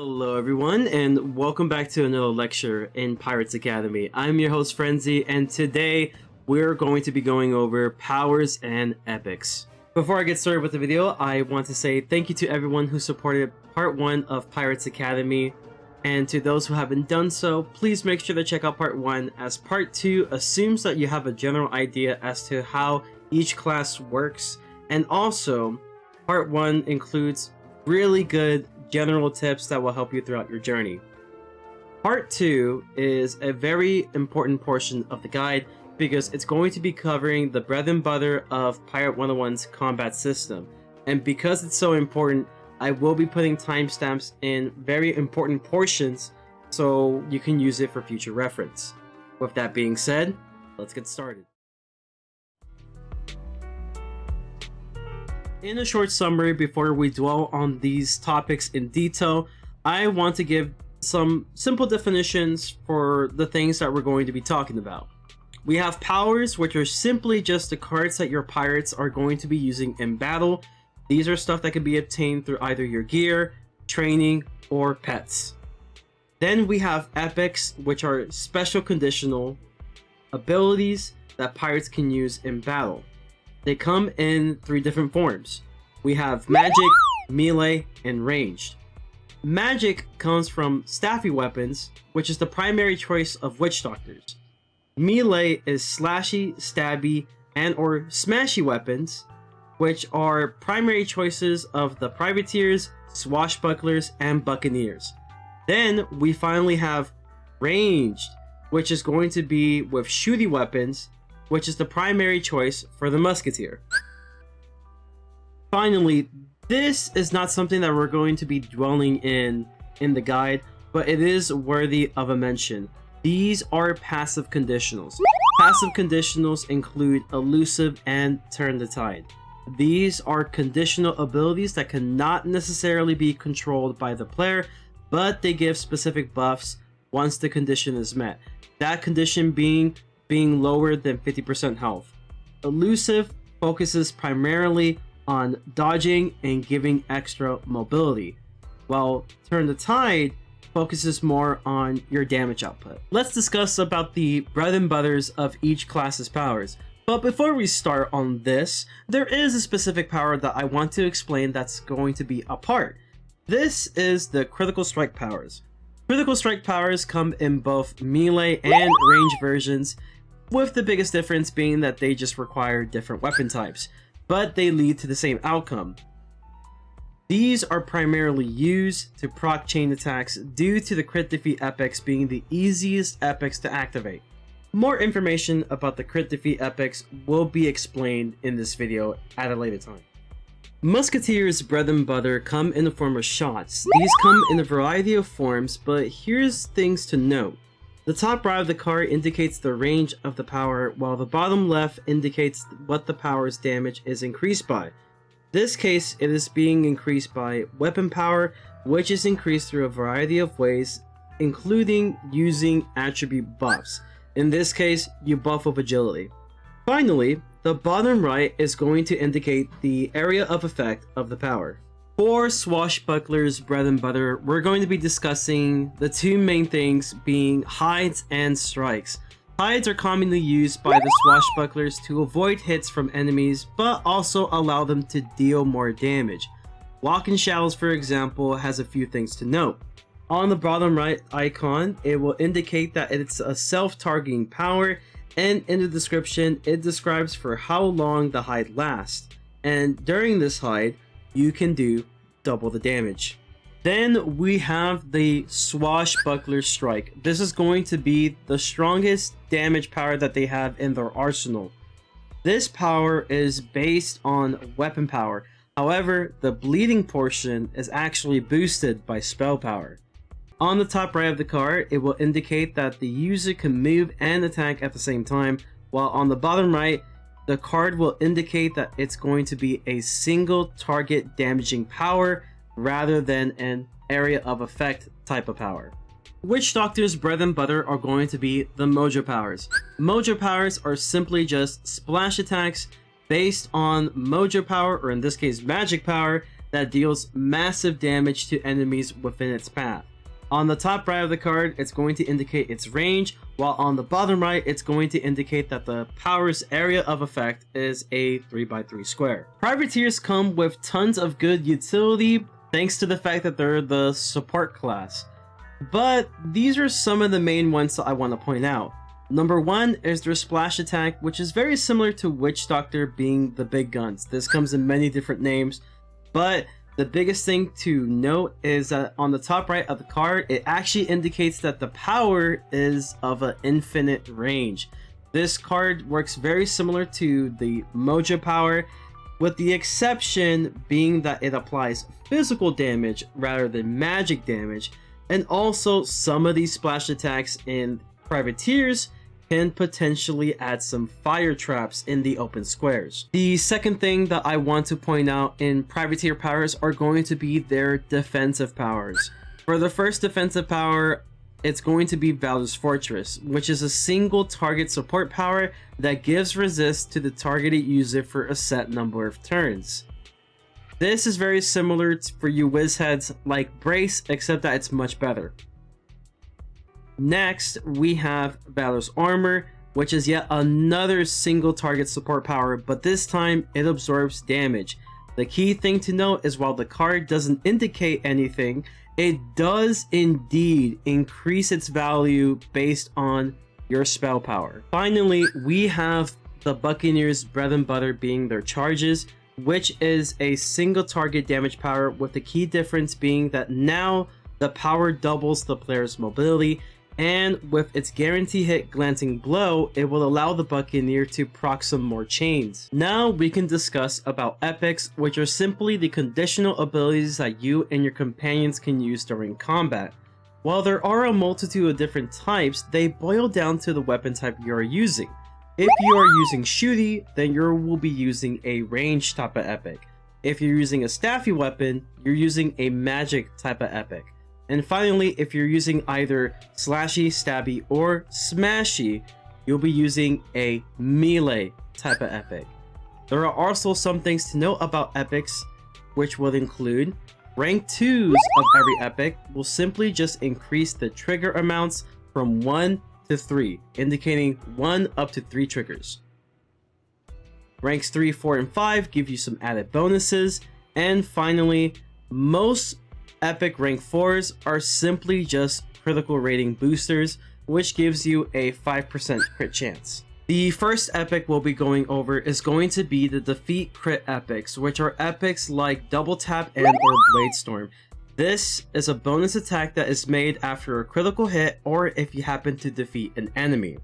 Hello everyone, and welcome back to another lecture in Pirates Academy. I'm your host Frenzy, and today we're going to be going over powers and epics. Before I get started with the video, I want to say thank you to everyone who supported part 1 of Pirates Academy, and to those who haven't done so, please make sure to check out part 1, as part 2 assumes that you have a general idea as to how each class works, and also part 1 includes really good general tips that will help you throughout your journey. Part 2 is a very important portion of the guide because it's going to be covering the bread and butter of Pirate 101's combat system. And because it's so important, I will be putting timestamps in very important portions so you can use it for future reference. With that being said, let's get started. In a short summary, before we dwell on these topics in detail, I want to give some simple definitions for the things that we're going to be talking about. We have powers, which are simply just the cards that your pirates are going to be using in battle. These are stuff that can be obtained through either your gear, training, or pets. Then we have epics, which are special conditional abilities that pirates can use in battle. They come in 3 different forms. We have magic, melee, and ranged. Magic comes from staffy weapons, which is the primary choice of witch doctors. Melee is slashy, stabby, and or smashy weapons, which are primary choices of the privateers, swashbucklers, and buccaneers. Then we finally have ranged, which is going to be with shooty weapons, which is the primary choice for the musketeer. Finally, this is not something that we're going to be dwelling in the guide, but it is worthy of a mention. These are passive conditionals. Passive conditionals include Elusive and Turn the Tide. These are conditional abilities that cannot necessarily be controlled by the player, but they give specific buffs once the condition is met. That condition being lower than 50% health. Elusive focuses primarily on dodging and giving extra mobility, while Turn the Tide focuses more on your damage output. Let's discuss about the bread and butters of each class's powers. But before we start on this, there is a specific power that I want to explain that's going to be a part. This is the critical strike powers. Critical strike powers come in both melee and range versions, with the biggest difference being that they just require different weapon types, but they lead to the same outcome. These are primarily used to proc chain attacks due to the crit defeat epics being the easiest epics to activate. More information about the crit defeat epics will be explained in this video at a later time. Musketeer's bread and butter come in the form of shots. These come in a variety of forms, but here's things to note. The top right of the card indicates the range of the power, while the bottom left indicates what the power's damage is increased by. In this case, it is being increased by weapon power, which is increased through a variety of ways, including using attribute buffs. In this case, you buff with agility. Finally, the bottom right is going to indicate the area of effect of the power. For Swashbuckler's bread and butter, we're going to be discussing the 2 main things being hides and strikes. Hides are commonly used by the swashbucklers to avoid hits from enemies, but also allow them to deal more damage. Walk in Shadows, for example, has a few things to note. On the bottom right icon, it will indicate that it's a self-targeting power, and in the description, it describes for how long the hide lasts. And during this hide, you can do double the damage. Then we have the Swashbuckler Strike. This is going to be the strongest damage power that they have in their arsenal. This power is based on weapon power. However, the bleeding portion is actually boosted by spell power. On the top right of the card, it will indicate that the user can move and attack at the same time, while on the bottom right, the card will indicate that it's going to be a single target damaging power rather than an area of effect type of power. Witchdoctor's bread and butter are going to be the Mojo Powers. Mojo Powers are simply just splash attacks based on Mojo Power, or in this case magic power, that deals massive damage to enemies within its path. On the top right of the card, it's going to indicate its range, while on the bottom right, it's going to indicate that the power's area of effect is a 3x3 square. Privateers come with tons of good utility thanks to the fact that they're the support class. But these are some of the main ones that I want to point out. Number 1 is their splash attack, which is very similar to Witchdoctor being the big guns. This comes in many different names, but the biggest thing to note is that on the top right of the card, it actually indicates that the power is of an infinite range. This card works very similar to the Mojo power, with the exception being that it applies physical damage rather than magic damage, and also some of these splash attacks in Privateers can potentially add some fire traps in the open squares. The second thing that I want to point out in Privateer powers are going to be their defensive powers. For the first defensive power, it's going to be Valor's Fortress, which is a single target support power that gives resist to the targeted user for a set number of turns. This is very similar for you wizheads like Brace, except that it's much better. Next, we have Valor's Armor, which is yet another single target support power, but this time it absorbs damage. The key thing to note is while the card doesn't indicate anything, it does indeed increase its value based on your spell power. Finally, we have the Buccaneer's bread and butter being their charges, which is a single target damage power, with the key difference being that now the power doubles the player's mobility, and with its guarantee hit glancing blow, it will allow the Buccaneer to proc some more chains. Now we can discuss about epics, which are simply the conditional abilities that you and your companions can use during combat. While there are a multitude of different types, they boil down to the weapon type you are using. If you are using shooty, then you will be using a ranged type of epic. If you're using a staffy weapon, you're using a magic type of epic. And finally, if you're using either slashy, stabby, or smashy, you'll be using a melee type of epic. There are also some things to note about epics, which will include rank 2s of every epic will simply just increase the trigger amounts from 1 to 3, indicating 1 up to 3 triggers. Ranks 3, 4, and 5 give you some added bonuses. And finally, most epic rank 4s are simply just critical rating boosters, which gives you a 5% crit chance. The first epic we'll be going over is going to be the defeat crit epics, which are epics like Double Tap and or Blade Storm. This is a bonus attack that is made after a critical hit or if you happen to defeat an enemy.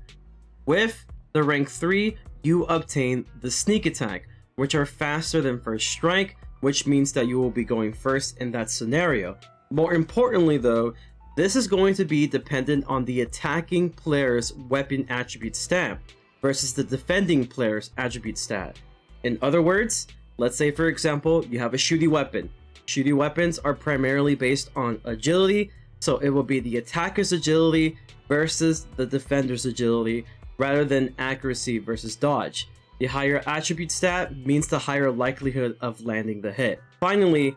With the rank 3, you obtain the sneak attack, which are faster than first strike, which means that you will be going first in that scenario. More importantly though, this is going to be dependent on the attacking player's weapon attribute stat versus the defending player's attribute stat. In other words, let's say for example, you have a shooty weapon. Shooty weapons are primarily based on agility, so it will be the attacker's agility versus the defender's agility, rather than accuracy versus dodge. The higher attribute stat means the higher likelihood of landing the hit. Finally,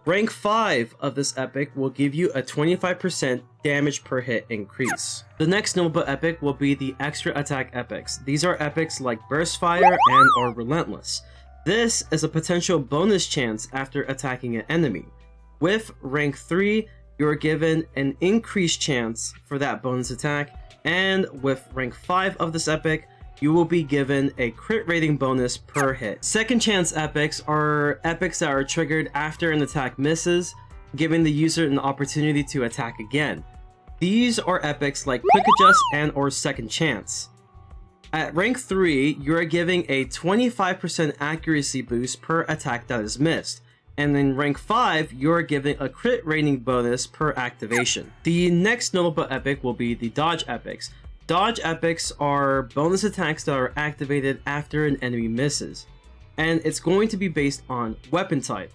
rank 5 of this epic will give you a 25% damage per hit increase. The next notable epic will be the extra attack epics. These are epics like Burst Fire and or Relentless. This is a potential bonus chance after attacking an enemy. With rank 3, you're given an increased chance for that bonus attack, and with rank 5 of this epic, you will be given a crit rating bonus per hit. Second chance epics are epics that are triggered after an attack misses, giving the user an opportunity to attack again. These are epics like Quick Adjust and or Second Chance. At rank 3, you are giving a 25% accuracy boost per attack that is missed. And in rank 5, you are giving a crit rating bonus per activation. The next notable epic will be the Dodge epics. Dodge epics are bonus attacks that are activated after an enemy misses, and it's going to be based on weapon type.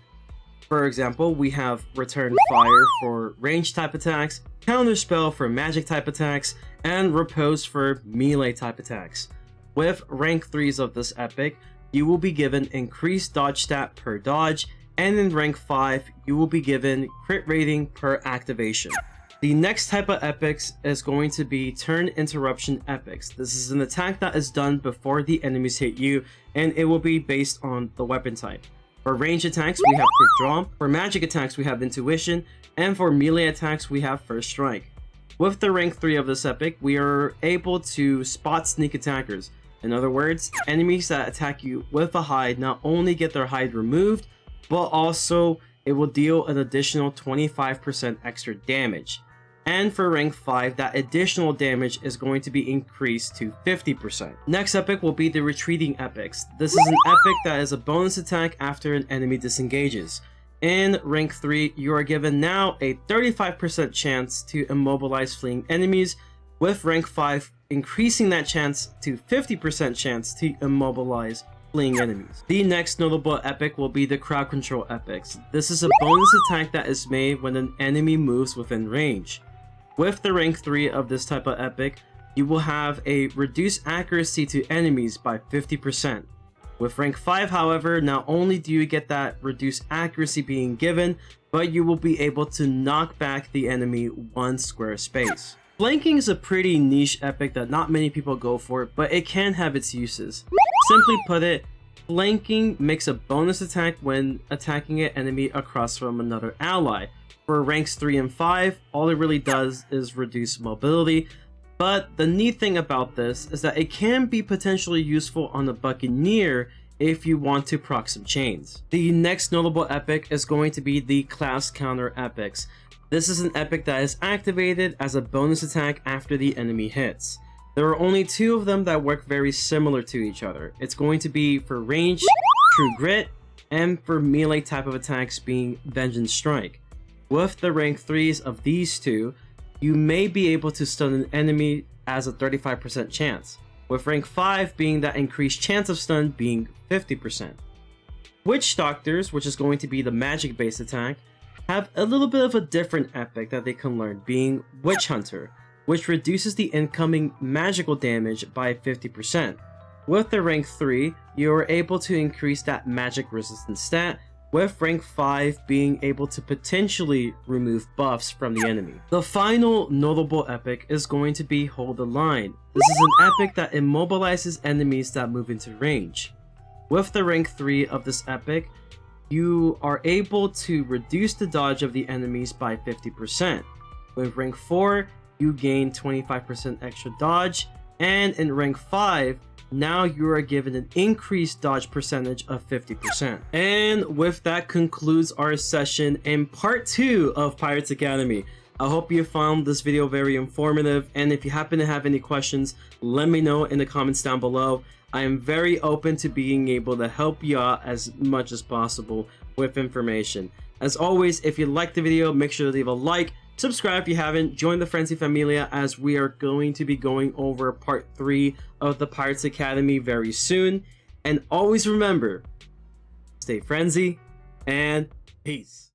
For example, we have Return Fire for range type attacks, Counterspell for magic type attacks, and Repose for melee type attacks. With rank 3s of this epic, you will be given increased dodge stat per dodge, and in rank 5 you will be given crit rating per activation. The next type of epics is going to be turn interruption epics. This is an attack that is done before the enemies hit you, and it will be based on the weapon type. For range attacks we have quick draw, for magic attacks we have intuition, and for melee attacks we have first strike. With the rank 3 of this epic, we are able to spot sneak attackers. In other words, enemies that attack you with a hide not only get their hide removed, but also it will deal an additional 25% extra damage. And for rank 5, that additional damage is going to be increased to 50%. Next epic will be the retreating epics. This is an epic that is a bonus attack after an enemy disengages. In rank 3, you are given now a 35% chance to immobilize fleeing enemies, with rank 5 increasing that chance to 50% chance to immobilize fleeing enemies. The next notable epic will be the crowd control epics. This is a bonus attack that is made when an enemy moves within range. With the rank 3 of this type of epic, you will have a reduced accuracy to enemies by 50%. With rank 5, however, not only do you get that reduced accuracy being given, but you will be able to knock back the enemy 1 square space. Flanking is a pretty niche epic that not many people go for, but it can have its uses. Simply put it, flanking makes a bonus attack when attacking an enemy across from another ally. For ranks 3 and 5, all it really does is reduce mobility, but the neat thing about this is that it can be potentially useful on the Buccaneer if you want to proc some chains. The next notable epic is going to be the class counter epics. This is an epic that is activated as a bonus attack after the enemy hits. There are only 2 of them that work very similar to each other. It's going to be for range, True Grit, and for melee type of attacks being Vengeance Strike. With the rank 3s of these 2, you may be able to stun an enemy as a 35% chance, with rank 5 being that increased chance of stun being 50%. Witchdoctors, which is going to be the magic based attack, have a little bit of a different epic that they can learn, being Witch Hunter, which reduces the incoming magical damage by 50%. With the rank 3, you are able to increase that magic resistance stat, with rank 5 being able to potentially remove buffs from the enemy. The final notable epic is going to be Hold the Line. This is an epic that immobilizes enemies that move into range. With the rank 3 of this epic, you are able to reduce the dodge of the enemies by 50%. With rank 4, you gain 25% extra dodge, and in rank 5, now you are given an increased dodge percentage of 50%. And with that concludes our session in part 2 of Pirates Academy. I hope you found this video very informative, and if you happen to have any questions, let me know in the comments down below. I am very open to being able to help you out as much as possible with information. As always, if you liked the video, make sure to leave a like, subscribe if you haven't, join the Frenzy Familia as we are going to be going over part 3 of the Pirates Academy very soon. And always remember, stay frenzy and peace.